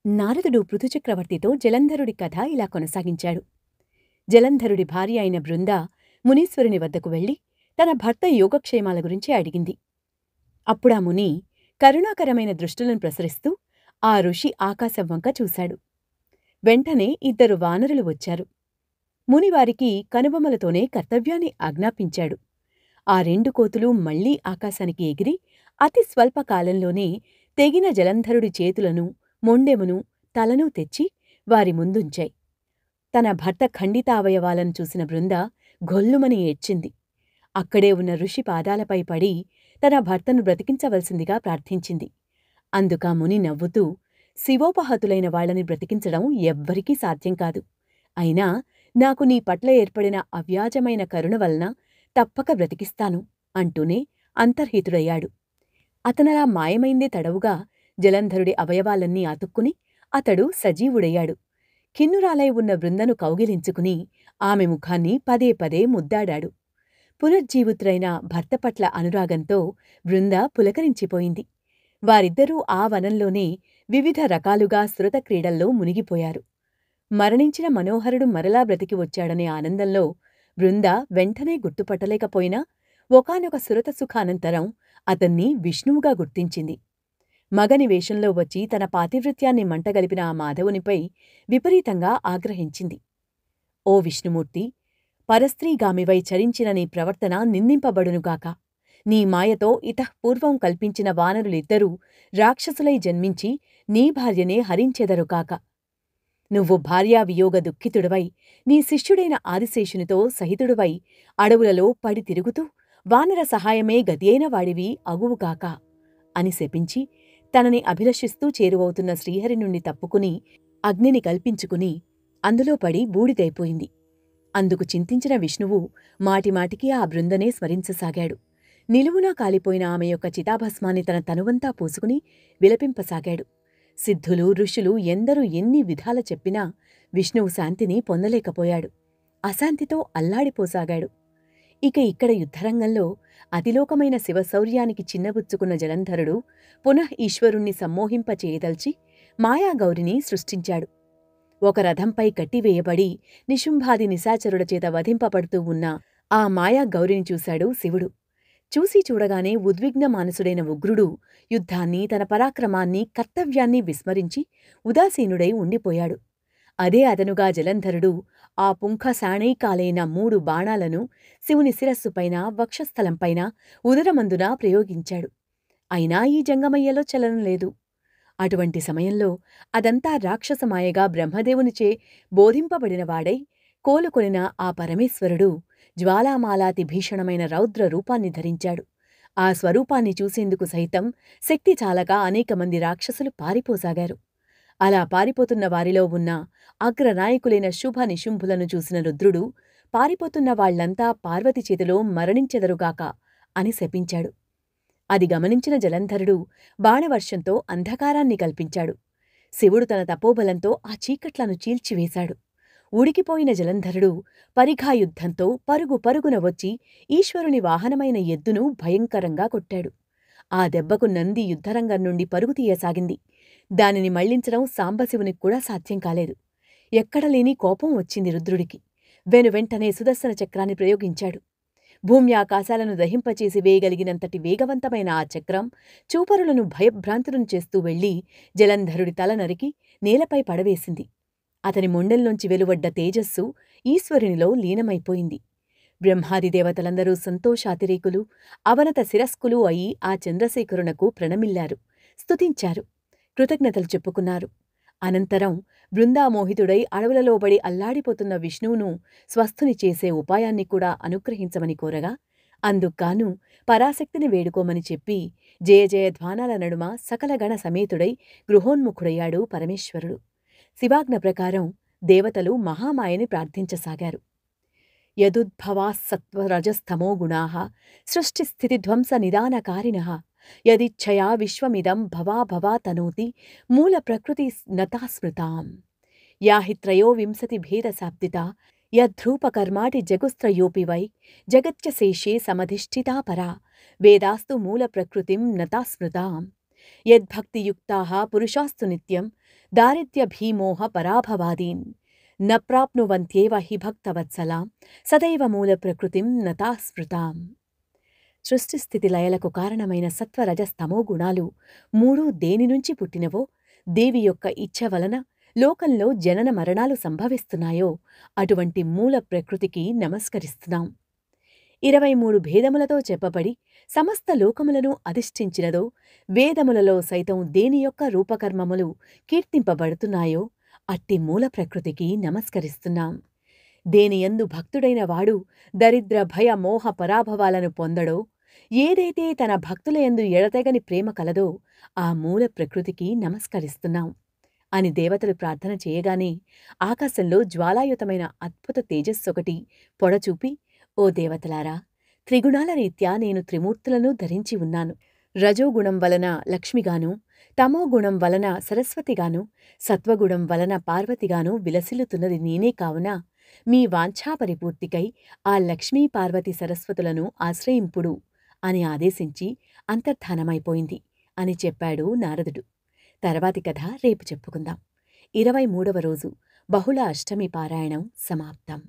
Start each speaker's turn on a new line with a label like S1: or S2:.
S1: నారదుడు పృథుచక్రవర్తితో జలంధరుడి కథ ఇలా కొనసాగించాడు. జలంధరుడి భార్య అయిన బృంద మునీశ్వరుని వద్దకు వెళ్లి తన భర్త యోగక్షేమాల గురించి అడిగింది. అప్పుడా ముని కరుణాకరమైన దృష్టులను ప్రసరిస్తూ ఆ ఋషి ఆకాశం వంక చూశాడు. వెంటనే 2 వానరులు వచ్చారు. మునివారికి కనుబొమలతోనే కర్తవ్యాన్ని ఆజ్ఞాపించాడు. ఆ 2 కోతులు మళ్లీ ఆకాశానికి ఎగిరి అతి స్వల్పకాలంలోనే తెగిన జలంధరుడి చేతులను, మొండెమును, తలను తెచ్చి వారి ముందుంచాయి. తన భర్త ఖండితావయవాలను చూసిన బృంద గొల్లుమని ఏడ్చింది. అక్కడే ఉన్న ఋషి పాదాలపై పడి తన భర్తను బ్రతికించవలసిందిగా ప్రార్థించింది. అందుకా ముని నవ్వుతూ, శివోపహతులైన వాళ్లని బ్రతికించడం ఎవ్వరికీ సాధ్యం కాదు. అయినా నాకు నీ పట్ల ఏర్పడిన అవ్యాజమైన కరుణ వలన తప్పక బ్రతికిస్తాను అంటూనే అంతర్హితుడయ్యాడు. అతనలా మాయమైందే తడవుగా జలంధరుడి అవయవాలన్నీ అతుక్కుని అతడు సజీవుడయ్యాడు. ఖిన్నురాలై ఉన్న బృందను కౌగిలించుకుని ఆమె ముఖాన్ని పదే పదే ముద్దాడాడు. పునర్జీవితుడైన భర్త పట్ల అనురాగంతో బృంద పులకరించిపోయింది. వారిద్దరూ ఆ వనంలోనే వివిధ రకాలుగా శృతక్రీడల్లో మునిగిపోయారు. మరణించిన మనోహరుడు మరలా బ్రతికి వచ్చాడనే ఆనందంలో బృంద వెంటనే గుర్తుపట్టలేకపోయినా ఒకానొక సురతసుఖానంతరం అతన్ని విష్ణువుగా గుర్తించింది. మగని వేషంలో వచ్చి తన పాతివృత్యాన్ని మంటగలిపిన ఆ మాధవునిపై విపరీతంగా ఆగ్రహించింది. ఓ విష్ణుమూర్తి, పరస్త్రీగామివై చరించిన నీ ప్రవర్తన నిందింపబడునుగాక. నీ మాయతో ఇతఃపూర్వం కల్పించిన వానరులిద్దరూ రాక్షసులై జన్మించి నీ భార్యనే హరించెదరుకాక. నువ్వు భార్యావియోగ దుఃఖితుడవై నీ శిష్యుడైన ఆదిశేషునితో సహితుడువై అడవులలో పడి తిరుగుతూ వానర సహాయమే గతియైన వాడివి అగువుగాక అని శపించి తనని అభిలషిస్తూ చేరువవుతున్న శ్రీహరి నుండి తప్పుకుని అగ్నిని కల్పించుకుని అందులో పడి బూడిదైపోయింది. అందుకు చింతించిన విష్ణువు మాటిమాటికి ఆ బృందనే స్మరించసాగాడు. నిలువునా కాలిపోయిన ఆమె యొక్క చితాభస్మాన్ని తన తనువంతా పూసుకుని విలపింపసాగాడు. సిద్ధులు, ఋషులు ఎందరూ ఎన్ని విధాల చెప్పినా విష్ణువు శాంతిని పొందలేకపోయాడు. అశాంతితో అల్లాడిపోసాగాడు. ఇక ఇక్కడ యుద్ధరంగంలో అతిలోకమైన శివశౌర్యానికి చిన్నబుచ్చుకున్న జలంధరుడు పునః ఈశ్వరుణ్ణి సమ్మోహింపచేయదల్చి మాయాగౌరిని సృష్టించాడు. ఒక రథంపై కట్టివేయబడి నిశుంభాది నిశాచరుల చేత వధింపబడుతూ ఉన్న ఆ మాయాగౌరిని చూశాడు శివుడు. చూసి చూడగానే ఉద్విగ్న మానసుడైన ఉగ్రుడు యుద్ధాన్ని, తన పరాక్రమాన్ని, కర్తవ్యాన్ని విస్మరించి ఉదాసీనుడై ఉండిపోయాడు. అదే అదనుగా జలంధరుడు ఆ పుంఖశాణైకాలైన 3 బాణాలను శివుని శిరస్సుపైన, వక్షస్థలంపైన, ఉదరమందున ప్రయోగించాడు. అయినా ఈ జంగమయ్యలో చలనం లేదు. అటువంటి సమయంలో అదంతా రాక్షసమాయగా బ్రహ్మదేవునిచే బోధింపబడినవాడై కోలుకొనిన ఆ పరమేశ్వరుడు జ్వాలామాలాతి భీషణమైన రౌద్ర రూపాన్ని ధరించాడు. ఆ స్వరూపాన్ని చూసేందుకు సైతం శక్తి చాలక అనేకమంది రాక్షసులు పారిపోసాగారు. అలా పారిపోతున్న వారిలో ఉన్న అగ్రనాయకులైన శుభ నిశుంభులను చూసిన రుద్రుడు పారిపోతున్న వాళ్లంతా పార్వతి చేతిలో మరణించెదరుగాక అని శపించాడు. అది గమనించిన జలంధరుడు బాణవర్షంతో అంధకారాన్ని కల్పించాడు. శివుడు తన తపోబలంతో ఆ చీకట్లను చీల్చివేశాడు. ఉడికిపోయిన జలంధరుడు పరిఘాయుద్ధంతో పరుగు పరుగున వచ్చి ఈశ్వరుని వాహనమైన ఎద్దును భయంకరంగా కొట్టాడు. ఆ దెబ్బకు నంది యుద్ధరంగం నుండి పరుగు తీయసాగింది. దానిని మళ్లించడం సాంబశివునికి కూడా సాధ్యం కాలేదు. ఎక్కడలేని కోపం వచ్చింది రుద్రుడికి. వెనువెంటనే సుదర్శన చక్రాన్ని ప్రయోగించాడు. భూమి ఆకాశాలను దహింపచేసి వేయగలిగినంతటి వేగవంతమైన ఆ చక్రం చూపరులను భయభ్రాంతులను చేస్తూ వెళ్లి జలంధరుడి తల నరికి నేలపై పడవేసింది. అతని మొండెల్లోంచి వెలువడ్డ తేజస్సు ఈశ్వరునిలో లీనమైపోయింది. బ్రహ్మాది దేవతలందరూ సంతోషాతిరేకులు, అవనత శిరస్కులు అయి ఆ చంద్రశేఖరునకు ప్రణమిల్లారు, స్తుతించారు, కృతజ్ఞతలు చెప్పుకున్నారు. అనంతరం బృందామోహితుడై అడవులలోబడి అల్లాడిపోతున్న విష్ణువును స్వస్థుని చేసే ఉపాయాన్ని కూడా అనుగ్రహించమని కోరగా అందుక్కాను పరాశక్తిని వేడుకోమని చెప్పి జయజయధ్వానాల నడుమ సకలగణ సమేతుడై గృహోన్ముఖుడయ్యాడు పరమేశ్వరుడు. శివాజ్ఞ ప్రకారం దేవతలు మహామాయని ప్రార్థించసాగారు. యదుద్భవాస్సత్వరజస్తమో గుణాః సృష్టిస్థితిధ్వంస నిదానకారిణః యదిచ్ఛయా విశ్వమిదం భవా తనోతి మూల ప్రకృతి నతా స్మృతాం యాహి త్రయోవింశతి భేదశాబ్దితా యద్రూపకర్మాటి జగుస్త్రయోపి వై జగత్యశేషే సమధిష్ఠితా పరా వేదాస్తు మూల ప్రకృతిం నతా స్మృతాం యద్భక్తియుక్తాః పురుషాస్తు నిత్యం దారిద్ర్యభీమోహ పరాభవాదీన్ న ప్రాప్నువంత్యేవ హి భక్తవత్సలాం సదైవ మూలప్రకృతిం నతాః స్మృతాం. సృష్టిస్థితి లయలకు కారణమైన సత్వరజస్తమో గుణాలు మూడూ దేని నుంచి పుట్టినవో, దేవి యొక్క ఇచ్ఛ వలన లోకంలో జనన మరణాలు సంభవిస్తున్నాయో అటువంటి మూల ప్రకృతికి నమస్కరిస్తున్నాం. 23 భేదములతో చెప్పబడి సమస్త లోకములను అధిష్ఠించినదో, వేదములలో సైతం దేని యొక్క రూపకర్మములు కీర్తింపబడుతున్నాయో అట్టి మూల ప్రకృతికి నమస్కరిస్తున్నాం. దేనియందు భక్తుడైన వాడు దరిద్ర భయ మోహ పరాభవాలను పొందడో, ఏదైతే తన భక్తులయందు ఎడతెగని ప్రేమ కలదో ఆ మూల ప్రకృతికి నమస్కరిస్తున్నాం అని దేవతలు ప్రార్థన చేయగానే ఆకాశంలో జ్వాలాయుతమైన అద్భుత తేజస్సొకటి పొడచూపి, ఓ దేవతలారా, త్రిగుణాల రీత్యా నేను త్రిమూర్తులను ధరించి ఉన్నాను. రజోగుణం వలన లక్ష్మిగాను, తమోగుణం వలన సరస్వతిగాను, సత్వగుణం వలన పార్వతిగాను విలసిల్లుతున్నది నేనే కావున మీ వాంఛాపరిపూర్తికై ఆ లక్ష్మీ పార్వతి సరస్వతులను ఆశ్రయింపుడు అని ఆదేశించి అంతర్ధానమైపోయింది అని చెప్పాడు నారదుడు. తర్వాతి కథ రేపు చెప్పుకుందాం. 23వ రోజు బహుళ అష్టమి పారాయణం సమాప్తం.